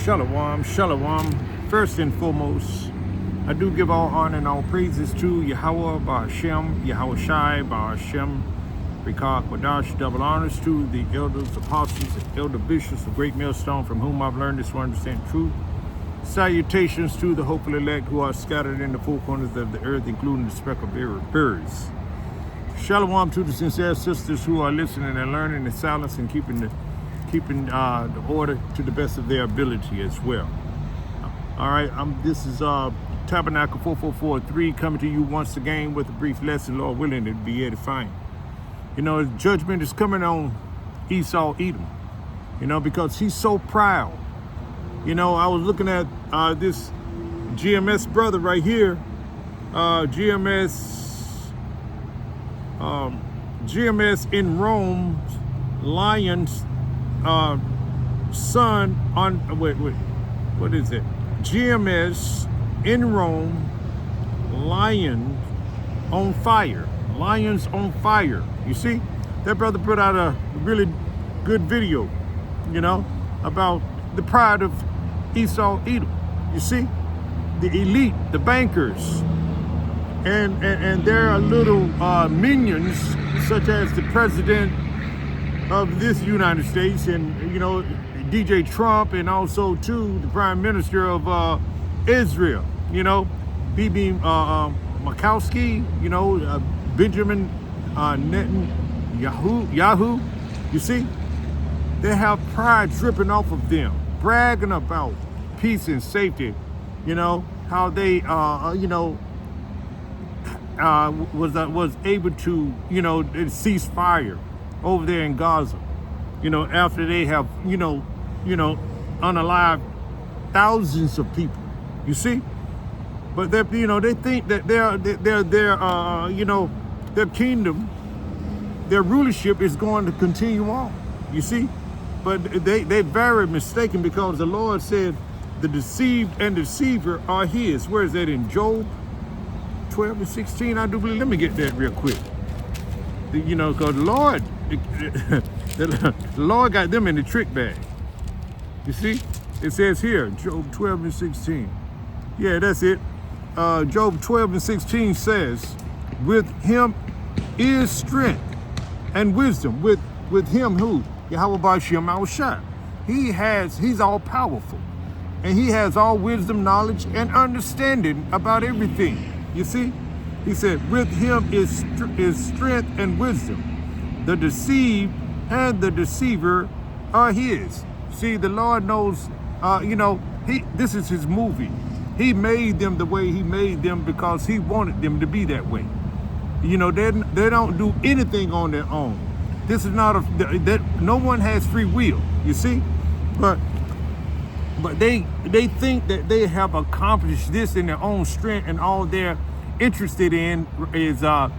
Shalom, shalom. First and foremost, I do give all honor and all praises to Yahweh, Ba'ashem, Yahweh Shai, Ba'ashem, Rikah, Quadash, double honors to the elders, apostles, and elder bishops of Great Millstone, from whom I've learned this one understand truth. Salutations to the hopeful elect who are scattered in the four corners of the earth, including the speckled birds. Shalom to the sincere sisters who are listening and learning in silence and keeping the order to the best of their ability as well. All right, this is Tabernacle 4443 coming to you once again with a brief lesson, Lord willing, to be edifying. You know, judgment is coming on Esau Edom, you know, because he's so proud. You know, I was looking at this GMS brother right here, GMS in Rome, Lions son on, what is it? GMS in Rome, Lions on fire. Lions on fire. You see, that brother put out a really good video, you know, about the pride of Esau Edom. You see, the elite, the bankers, and their little minions, such as the president of this United States, and you know, DJ Trump, and also too the Prime Minister of Israel, you know, Bibi Makowski, you know, Benjamin Netanyahu. You see, they have pride dripping off of them, bragging about peace and safety. You know how they, you know, was able to, you know, cease fire over there in Gaza, you know, after they have, you know, unalived thousands of people. You see, but they, you know, they think that their you know, their kingdom, their rulership is going to continue on. You see, but they're very mistaken, because the Lord said the deceived and deceiver are His. Where is that in Job 12 and 16? I do believe. Let me get that real quick. You know, because the Lord got them in the trick bag. You see, it says here, Job 12 and 16. Yeah, that's it. Job 12 and 16 says, with him is strength and wisdom. With him who? Yahweh Ba'ashem Al-Shai. He's all powerful. And he has all wisdom, knowledge, and understanding about everything. You see? He said, with him is strength and wisdom. The deceived and the deceiver are His. See, the Lord knows, you know, this is His movie. He made them the way He made them because He wanted them to be that way. You know, they don't do anything on their own. This is not no one has free will, you see? But they think that they have accomplished this in their own strength, and all they're interested in is their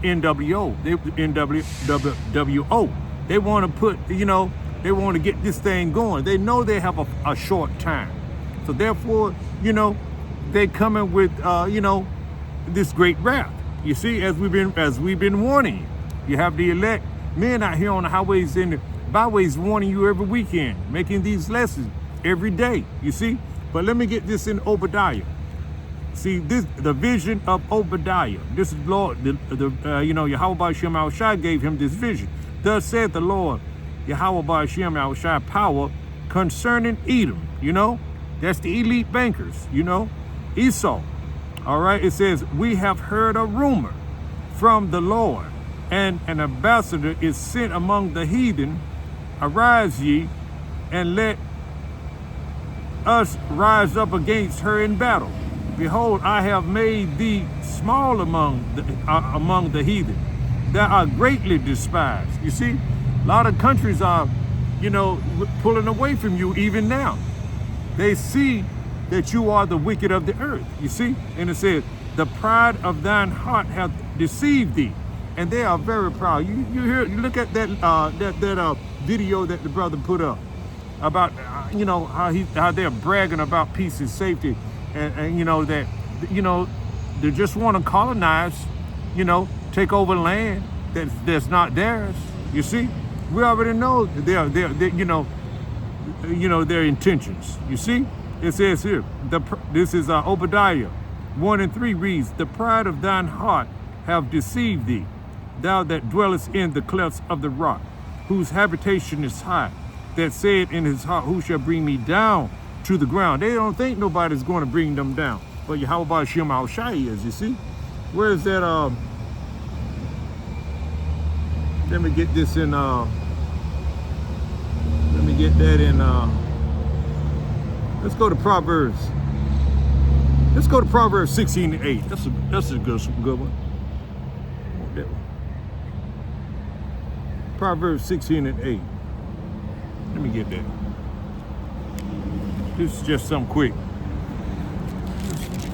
NWO. NWO. They want to put, you know, they want to get this thing going. They know they have a short time. So therefore, you know, they coming with, you know, this great wrath. You see, as we've been warning you. You have the elect men out here on the highways and the byways warning you every weekend, making these lessons every day. You see, but let me get this in Obadiah. See, this the vision of Obadiah. This is Lord, you know, Yahweh Ba'ashem Al-Shai gave him this vision. Thus said the Lord, Yahweh Ba'ashem Al-Shai, power concerning Edom. You know, that's the elite bankers. You know, Esau. All right, it says, we have heard a rumor from the Lord, and an ambassador is sent among the heathen. Arise ye, and let us rise up against her in battle. Behold, I have made thee small among the heathen, that are greatly despised. You see, a lot of countries are, you know, pulling away from you even now. They see that you are the wicked of the earth, you see? And it says, the pride of thine heart hath deceived thee. And they are very proud. You look at that video that the brother put up about, you know, how they're bragging about peace and safety, and you know, that, you know, they just want to colonize, you know, take over land that's not theirs. You see, we already know they're you know, their intentions. You see, it says here, this is Obadiah 1:3 reads, the pride of thine heart have deceived thee, thou that dwellest in the clefts of the rock, whose habitation is high, that said in his heart, who shall bring me down to the ground? They don't think nobody's going to bring them down. But how about Shem Al-Shai is, you see? Where is that? Let me get this in, let me get that in, let's go to Proverbs. Let's go to Proverbs 16:8. That's a good one. That one. Proverbs 16:8. Let me get that. This is just something quick.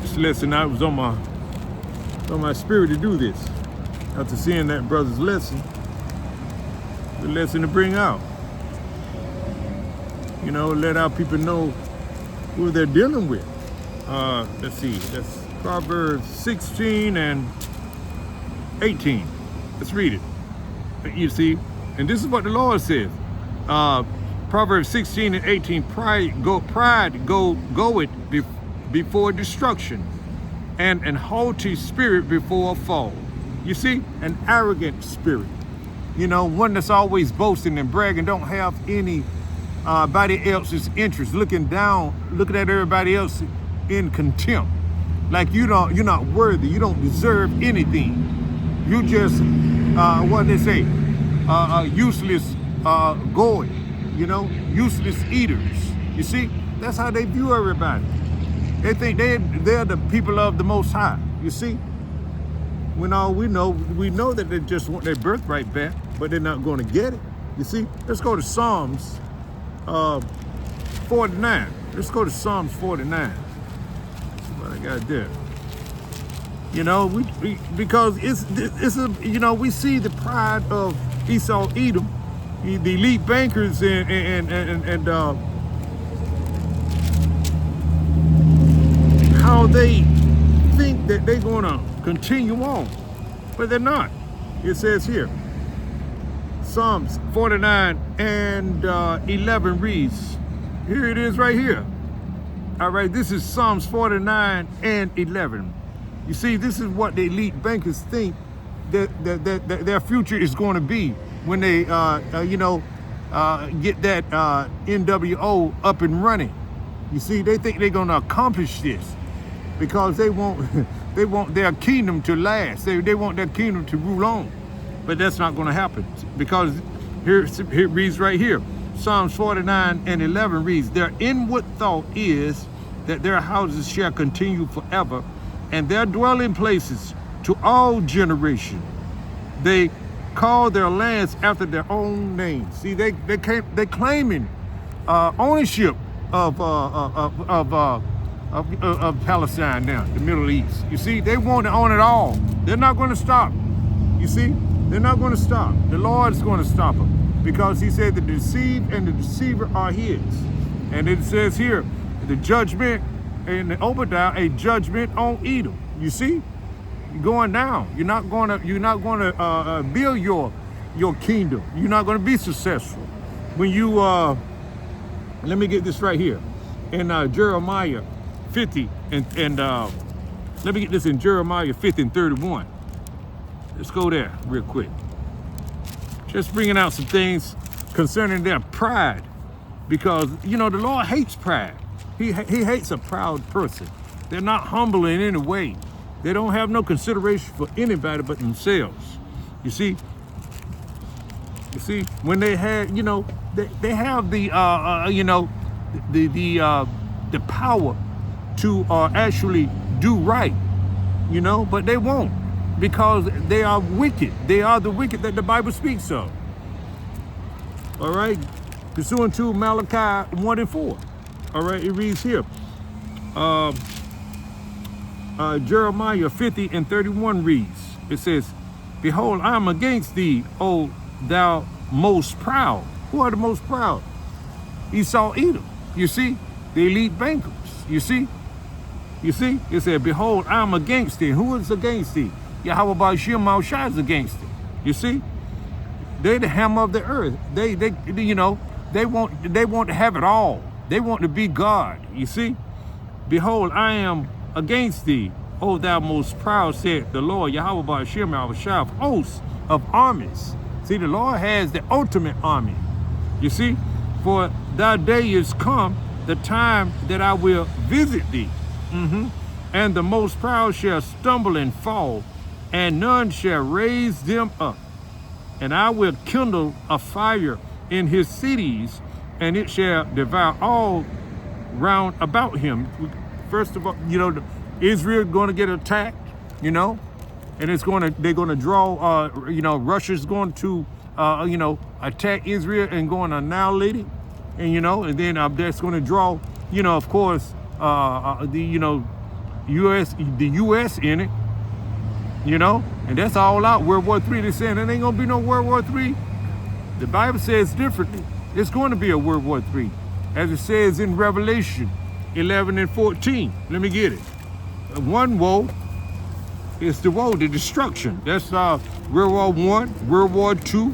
This lesson, I was on my spirit to do this. After seeing that brother's lesson, the lesson to bring out. Let our people know who they're dealing with. Let's see, that's Proverbs 16:18. Let's read it. You see, and this is what the Lord says. Proverbs 16:18, pride goeth before destruction, and an haughty spirit before a fall. You see, an arrogant spirit. One that's always boasting and bragging, don't have any body else's interest, looking at everybody else in contempt, like you're not worthy, you don't deserve anything. You just what they say, useless going, useless eaters. You see, that's how they view everybody. They think they're the people of the Most High. You see, when all we know that they just want their birthright back, but they're not going to get it. You see, let's go to Psalms 49. Let's go to Psalms 49. That's what I got there. Because we see the pride of Esau Edom, the elite bankers and how they think that they're going to continue on, but they're not. It says here, Psalms 49:11 reads, here it is right here. All right, this is Psalms 49:11. You see, this is what the elite bankers think that their future is going to be when they, get that NWO up and running. You see, they think they're going to accomplish this because they want their kingdom to last. They want their kingdom to rule on. But that's not going to happen because here it reads right here. Psalms 49:11 reads, their inward thought is that their houses shall continue forever, and their dwelling places to all generations. They call their lands after their own names. See, they claiming ownership of Palestine now, the Middle East. You see, they want to own it all. They're not going to stop. You see, they're not going to stop. The Lord is going to stop them because he said the deceived and the deceiver are his. And it says here, the judgment in the Obadiah, a judgment on Edom. You see, you're going down. You're not going to build your kingdom. You're not going to be successful when you. Let me get this right here in Jeremiah 50 and let me get this in Jeremiah 50:31. Let's go there real quick. Just bringing out some things concerning their pride, because the Lord hates pride. He hates a proud person. They're not humble in any way. They don't have no consideration for anybody but themselves. You see, when they had, they have the the power to actually do right, but they won't, because they are wicked. They are the wicked that the Bible speaks of. All right, pursuant to Malachi 1:4. All right, it reads here, Jeremiah 50:31 reads, it says, behold, I am against thee, O thou most proud. Who are the most proud? Esau Edom. You see, the elite bankers. You see, it said, behold, I am against thee. Who is against thee? Yahweh Shem Al-Shai is against thee. You see, they're the hammer of the earth. They They want to have it all. They want to be God. You see? Behold, I am against thee, O thou most proud, said the Lord, Yahweh Ba'ashem, Yahushua, of hosts of armies. See, the Lord has the ultimate army. You see? For thy day is come, the time that I will visit thee. And the most proud shall stumble and fall, and none shall raise them up. And I will kindle a fire in his cities, and it shall devour all round about him. First of all, Israel is going to get attacked, and they're going to draw, Russia's going to, attack Israel and going to annihilate it, and then that's going to draw, of course, the U.S. in it, and that's all out. World War III. They're saying there ain't gonna be no World War III. The Bible says differently. It's going to be a World War III, as it says in Revelation 11 and 14. Let me get it. One woe is the woe, the destruction. That's World War I, World War II,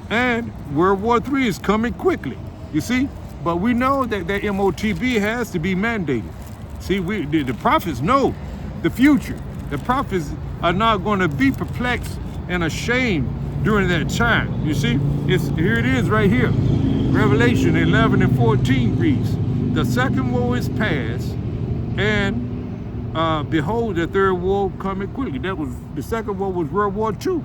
and World War III is coming quickly. You see, but we know that MOTB has to be mandated. See, the prophets know the future. The prophets are not going to be perplexed and ashamed during that time. You see, here it is right here. Revelation 11 and 14 reads, the second woe is past, and behold, the third woe coming quickly. The second woe was World War II.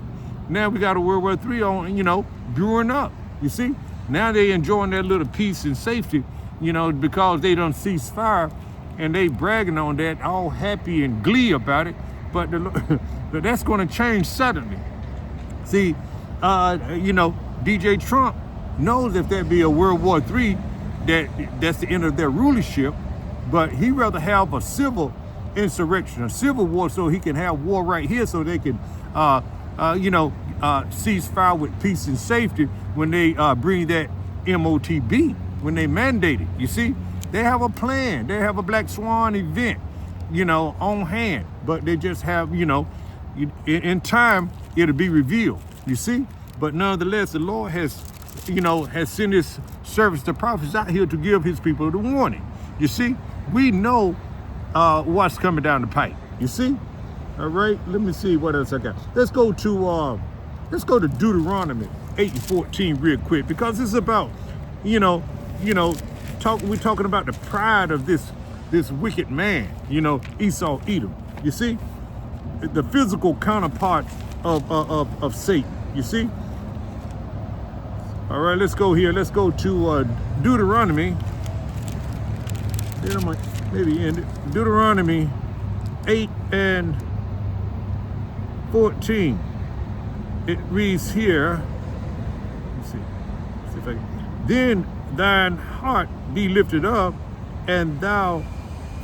Now we got a World War III on, brewing up. You see, now they enjoying their little peace and safety, because they don't cease fire. And they bragging on that, all happy and glee about it, but that's going to change suddenly. See, DJ Trump knows if there be a World War III, that's the end of their rulership, but he'd rather have a civil insurrection, a civil war, so he can have war right here, so they can, cease fire with peace and safety when they bring that MOTB, when they mandate it. You see? They have a plan. They have a Black Swan event, on hand. But they just have, in time, it'll be revealed, you see? But nonetheless, the Lord has sent his servants, the prophets, out here to give his people the warning. You see? We know what's coming down the pipe, you see? All right, let me see what else I got. Let's go to Deuteronomy 8 and 14 real quick, because it's about, we're talking about the pride of this wicked man, Esau Edom. You see, the physical counterpart of Satan. You see. All right, let's go here. Let's go to Deuteronomy. Then I might maybe end it. Deuteronomy 8 and 14. It reads here. Let's see if I can. Then thine heart be lifted up, and thou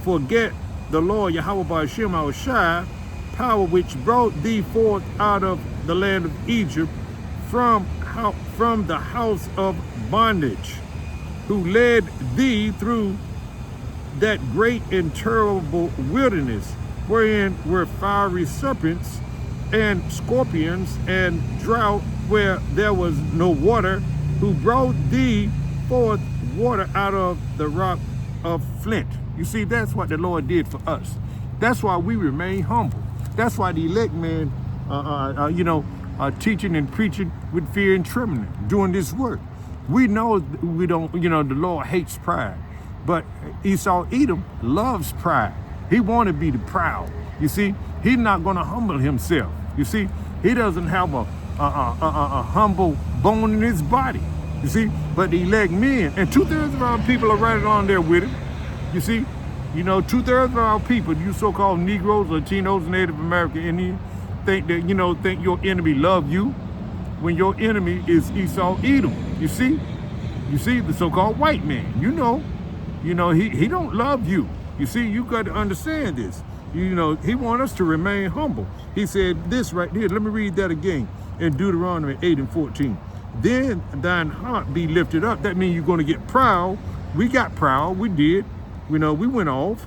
forget the Lord Yahweh Ba'ashem Yahushua, power which brought thee forth out of the land of Egypt, from the house of bondage, who led thee through that great and terrible wilderness, wherein were fiery serpents and scorpions, and drought where there was no water, who brought thee forth water out of the rock of flint. You see, that's what the Lord did for us. That's why we remain humble. That's why the elect men are teaching and preaching with fear and trembling, doing this work. We know we don't, the Lord hates pride, but Esau Edom loves pride. He want to be the proud. You see, he's not going to humble himself. You see, he doesn't have a humble bone in his body. You see, but the elect men, and 2/3 of our people are right on there with him. You see, 2/3 of our people, you so-called Negroes, Latinos, Native American Indians, think your enemy love you, when your enemy is Esau Edom. You see, the so-called white man. He don't love you. You see, you got to understand this. He wants us to remain humble. He said this right here. Let me read that again in Deuteronomy 8 and 14. Then thine heart be lifted up. That means you're going to get proud. We got proud. We did. We went off.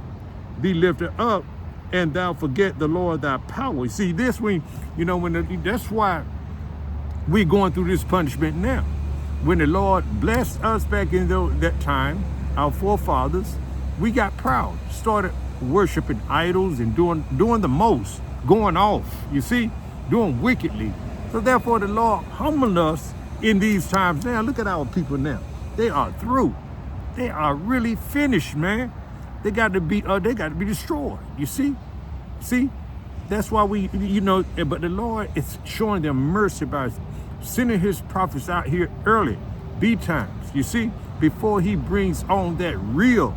Be lifted up, and thou forget the Lord thy power. See, this that's why we're going through this punishment now. when the Lord blessed us back in that time, our forefathers, we got proud, started worshiping idols and doing the most, going off, you see, doing wickedly. So therefore the Lord humbled us in these times. Now look at our people now. They are through. They are really finished, man. They got to be destroyed. You see? See? That's why we, but the Lord is showing them mercy by sending his prophets out here early, B times, you see, before he brings on that real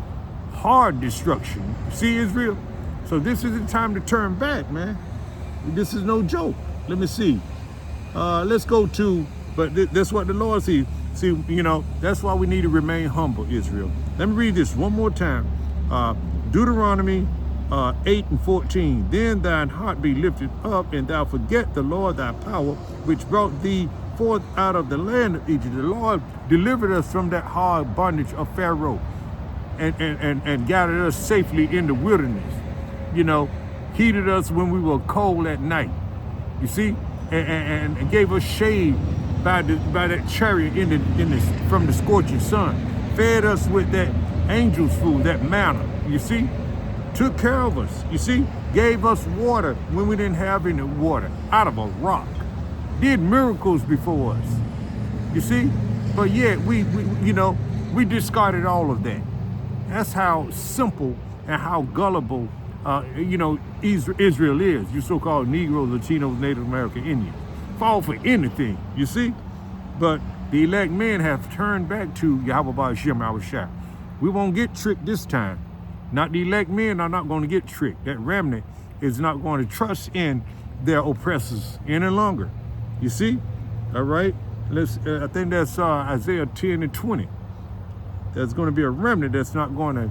hard destruction. See, Israel? So this is the time to turn back, man. This is no joke. Let me see. Let's go to, but that's what the Lord sees. See, that's why we need to remain humble, Israel. Let me read this one more time. Deuteronomy 8:14. Then thine heart be lifted up, and thou forget the Lord thy power, which brought thee forth out of the land of Egypt. The Lord delivered us from that hard bondage of Pharaoh and gathered us safely in the wilderness. Heated us when we were cold at night. You see? And gave us shade by that chariot from the scorching sun. Fed us with that angel's food, that manna. You see? Took care of us, you see, gave us water when we didn't have any water, out of a rock, did miracles before us, you see, but yet we discarded all of that. That's how simple and how gullible, Israel is, you so-called Negroes, Latinos, Native American Indians, fall for anything, you see, but the elect men have turned back to Yahweh Ba'ashem Yahushua. We won't get tricked this time. Not the elect men are not going to get tricked. That remnant is not going to trust in their oppressors any longer. You see? All right? I think that's Isaiah 10:20. There's going to be a remnant that's not going to,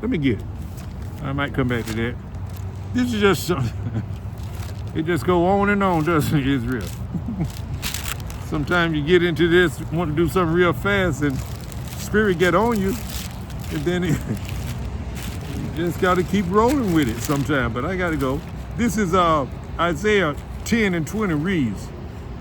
let me get it. I might come back to that. This is just something. It just go on and on, doesn't it, Israel? Sometimes you get into this, want to do something real fast, and spirit get on you. And then you just got to keep rolling with it sometime, but I got to go. This is Isaiah 10:20 reads,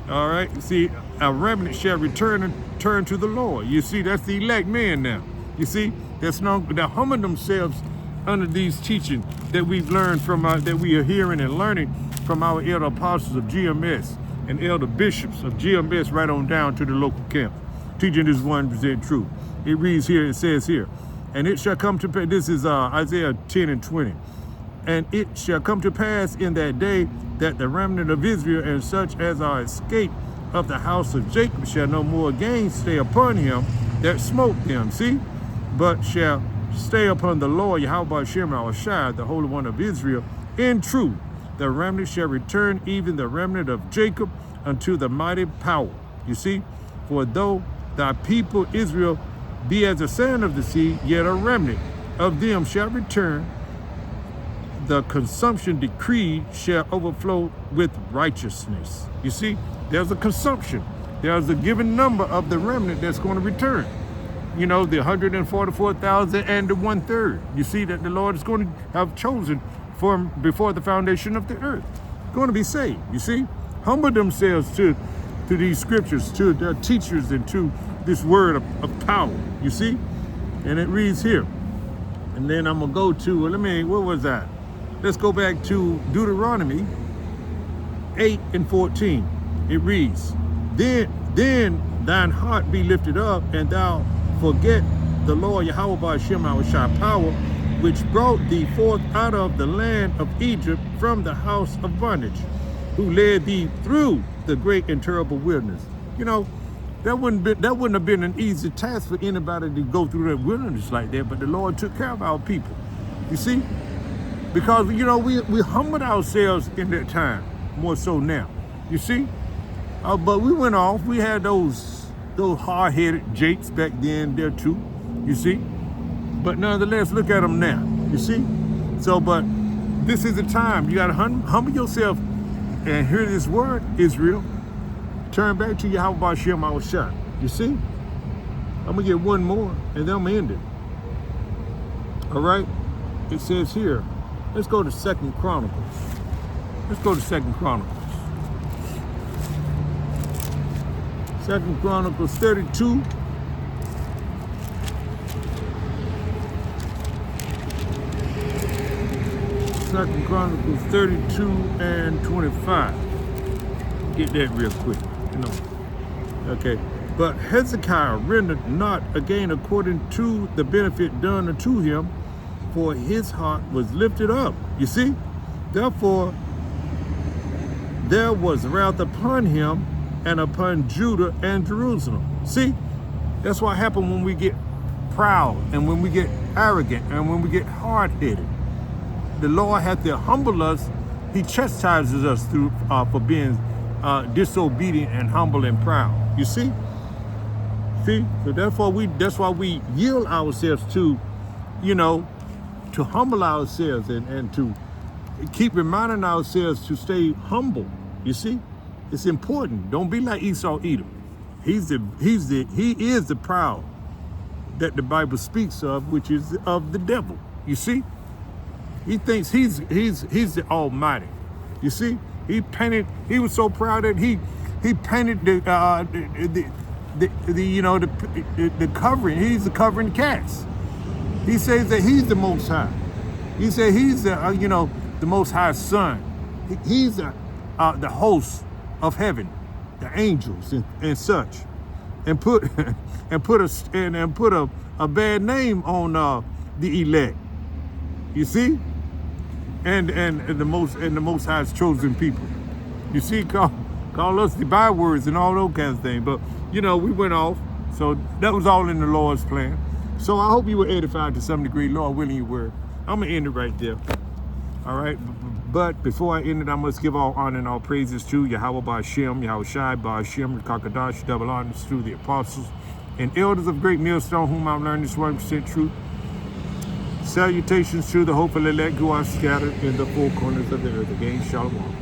all right, see, a remnant shall return and turn to the Lord. You see, that's the elect men now. You see, they're humbling themselves under these teachings that we've learned from, that we are hearing and learning from our elder apostles of GMS and elder bishops of GMS right on down to the local camps, teaching this 100% truth. It reads here, it says here, and it shall come to pass, this is Isaiah 10:20, and it shall come to pass in that day that the remnant of Israel and such as are escaped of the house of Jacob shall no more again stay upon him that smote them, see, but shall stay upon the Lord, Yahweh Ba'ashem Yahushua, the Holy One of Israel. In truth, the remnant shall return, even the remnant of Jacob, unto the mighty power. You see, for though thy people Israel be as the sand of the sea, yet a remnant of them shall return. The consumption decreed shall overflow with righteousness. You see, there's a consumption. There's a given number of the remnant that's going to return. The 144,000 and the 1/3. You see that the Lord is going to have chosen from before the foundation of the earth. Going to be saved, you see. Humble themselves to these scriptures, to their teachers, and to this word of power, you see? And it reads here. And then I'm going to go to, where was that? Let's go back to Deuteronomy 8:14. It reads, Then thine heart be lifted up, and thou forget the Lord Yahweh Ba'ashem Yahushua power, which brought thee forth out of the land of Egypt from the house of bondage, who led thee through the great and terrible wilderness. That wouldn't have been an easy task for anybody to go through that wilderness like that, but the Lord took care of our people. You see? Because, we humbled ourselves in that time, more so now. You see? But we went off. We had those hard-headed jakes back then there too, you see? But nonetheless, look at them now, you see? So, but this is the time. You got to humble yourself and hear this word, Israel. Turn back to Yahweh Ba'ashem Yahushua. You see? I'm going to get one more, and then I'm going to end it. All right? It says here, let's go to 2 Chronicles. Let's go to 2 Chronicles. Second Chronicles 32. Second Chronicles 32 and 25. Get that real quick, you know. Okay. But Hezekiah rendered not again according to the benefit done unto him, for his heart was lifted up. You see? Therefore, there was wrath upon him and upon Judah and Jerusalem. See? That's what happened when we get proud and when we get arrogant and when we get hard-headed. The Lord had to humble us. He chastises us through for being disobedient and humble and proud. You see? See? So that's why we yield ourselves to, you know, to humble ourselves and to keep reminding ourselves to stay humble. You see? It's important. Don't be like Esau Edom. He is the proud that the Bible speaks of, which is of the devil. You see? He thinks he's the Almighty. You see? He was so proud that he painted the covering. He's the covering cast. He says that he's the Most High. He said he's the the Most High's son. He's the host of heaven, the angels and such, and put a bad name on the elect. You see, and the Most High's chosen people. You see, call us the bywords and all those kinds of things. But we went off, so that was all in the Lord's plan. So I hope you were edified to some degree. Lord willing, you were. I'm gonna end it right there. All right. But before I end it, I must give all honor and all praises to Yahweh Ba'Shem, Yahweh Shai Ba'Shem, Kakadash, double honors to the apostles and elders of Great Millstone, whom I've learned this 1% truth. Salutations to the hopeful elect who are scattered in the four corners of the earth. Again, Shalom.